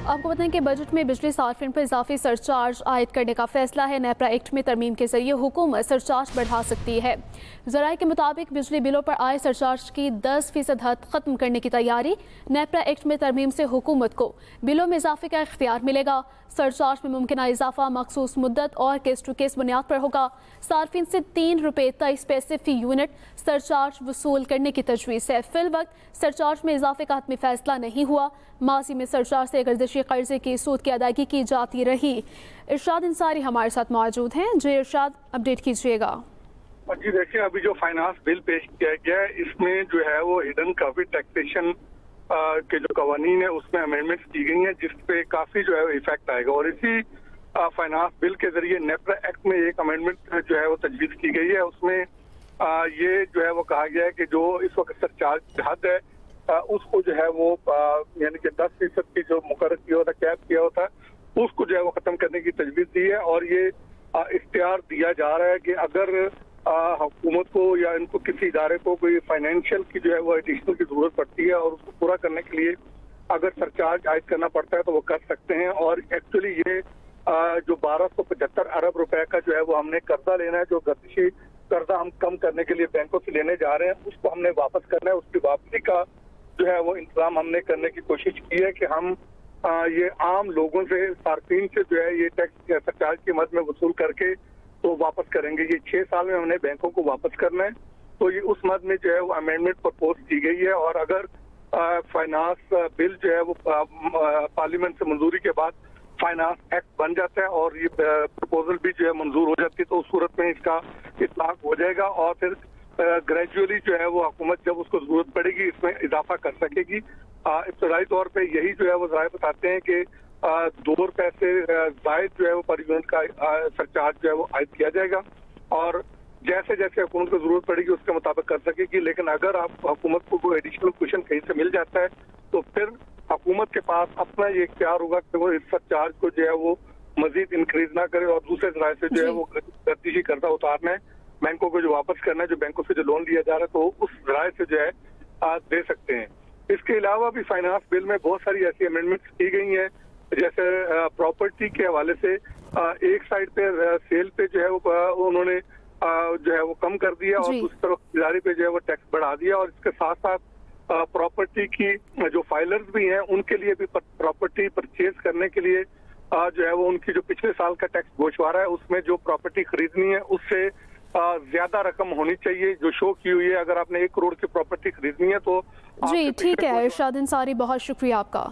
आपको बताएं कि बजट में बिजली सार्फिन पर इजाफी सरचार्ज आयद करने का फैसला है। नेपरा एक्ट में तरमीम के जरिए हुकूमत सरचार्ज बढ़ा सकती है। ज़राए के मुताबिक बिजली बिलों पर आए सरचार्ज की 10% हद खत्म करने की तैयारी। नेपरा एक्ट में तरमीम से हुकूमत को बिलों में इजाफे का इख्तियार मिलेगा। सरचार्ज में मुमकिन इजाफा मखसूस मुद्दत और केस टू केस बुनियाद पर होगा। सार्फिन से ₹3.23 फी यूनिट सरचार्ज वसूल करने की तजवीज़ है। फिल वक्त सरचार्ज में इजाफे का हतमी फैसला नहीं हुआ। माजी में सरचार्ज से गर्दिशी कर्जे की सूद की अदायगी की जाती रही। इरशाद अंसारी हमारे साथ मौजूद हैं। जी इरशाद, अपडेट कीजिएगा। जी देखिए, अभी जो फाइनेंस बिल पेश किया गया है इसमें जो है वो हिडन प्रॉफिट टैक्सेशन के जो कवानीन है उसमें अमेंडमेंट्स की गई हैं, जिसपे काफी जो है इफेक्ट आएगा। और इसी फाइनेंस बिल के जरिए नेपरा एक्ट में एक अमेंडमेंट जो है वो तजवीज की गई है। उसमें ये जो है वो कहा गया है कि जो इस वक्त सरचार्ज हद है उसको जो है वो यानी कि 10% की जो मुकर्रर किया होता कैप किया होता है उसको जो है वो खत्म करने की तजवीज दी है। और ये इख्तियार दिया जा रहा है कि अगर हुकूमत को या इनको किसी इदारे को कोई फाइनेंशियल की जो है वो एडिशनल की जरूरत पड़ती है और उसको पूरा करने के लिए अगर सरचार्ज आयद करना पड़ता है तो वो कर सकते हैं। और एक्चुअली ये जो 1275 अरब रुपए का जो है वो हमने कर्जा लेना है, जो गर्दिशी कर्जा हम कम करने के लिए बैंकों से लेने जा रहे हैं उसको हमने वापस करना है। उसकी वापसी का जो है वो इंतजाम हमने करने की कोशिश की है कि हम ये आम लोगों से सार्फिन से जो है ये टैक्स सरचार्ज की मद में वसूल करके तो वापस करेंगे। ये 6 साल में हमने बैंकों को वापस करना है, तो ये उस मद में जो है वो अमेंडमेंट प्रपोज की गई है। और अगर फाइनेंस बिल जो है वो पार्लियामेंट से मंजूरी के बाद फाइनेंस एक्ट बन जाता है और ये प्रपोजल भी जो है मंजूर हो जाती है तो उस सूरत में इसका इतलाक हो जाएगा और फिर ग्रेजुअली जो है वो हुकूमत जब उसको जरूरत पड़ेगी इसमें इजाफा कर सकेगी। इब्तदाई तौर पे यही जो है वो ज़राए बताते हैं कि ₹2 से जायद जो है वो पर यूनिट का सरचार्ज जो है वो आयद किया जाएगा और जैसे जैसे हुकूमत को जरूरत पड़ेगी उसके मुताबिक कर सकेगी। लेकिन अगर आप हुकूमत को कोई एडिशनल क्वेश्चन कहीं से मिल जाता है तो फिर हुकूमत के पास अपना ये इख्तियार होगा कि वो इस सरचार्ज को जो है वो मजीद इंक्रीज ना करे और दूसरे जराए से जो है वो गर्दिशी कर्जा उतारना है, बैंकों को जो वापस करना है, जो बैंकों से जो लोन लिया जा रहा है तो उस जराए से जो है दे सकते हैं। इसके अलावा भी फाइनेंस बिल में बहुत सारी ऐसी अमेंडमेंट्स की गई हैं, जैसे प्रॉपर्टी के हवाले से एक साइड पे सेल पे जो है वो उन्होंने जो है वो कम कर दिया और दूसरी तरफ खरीदारी पे जो है वो टैक्स बढ़ा दिया। और इसके साथ साथ प्रॉपर्टी की जो फाइलर्स भी हैं उनके लिए भी प्रॉपर्टी परचेज करने के लिए जो है वो उनकी जो पिछले साल का टैक्स गोशवारा है उसमें जो प्रॉपर्टी खरीदनी है उससे ज्यादा रकम होनी चाहिए जो शो की हुई है। अगर आपने 1 करोड़ की प्रॉपर्टी खरीदनी है तो जी ठीक है इरशाद अंसारी, बहुत शुक्रिया आपका।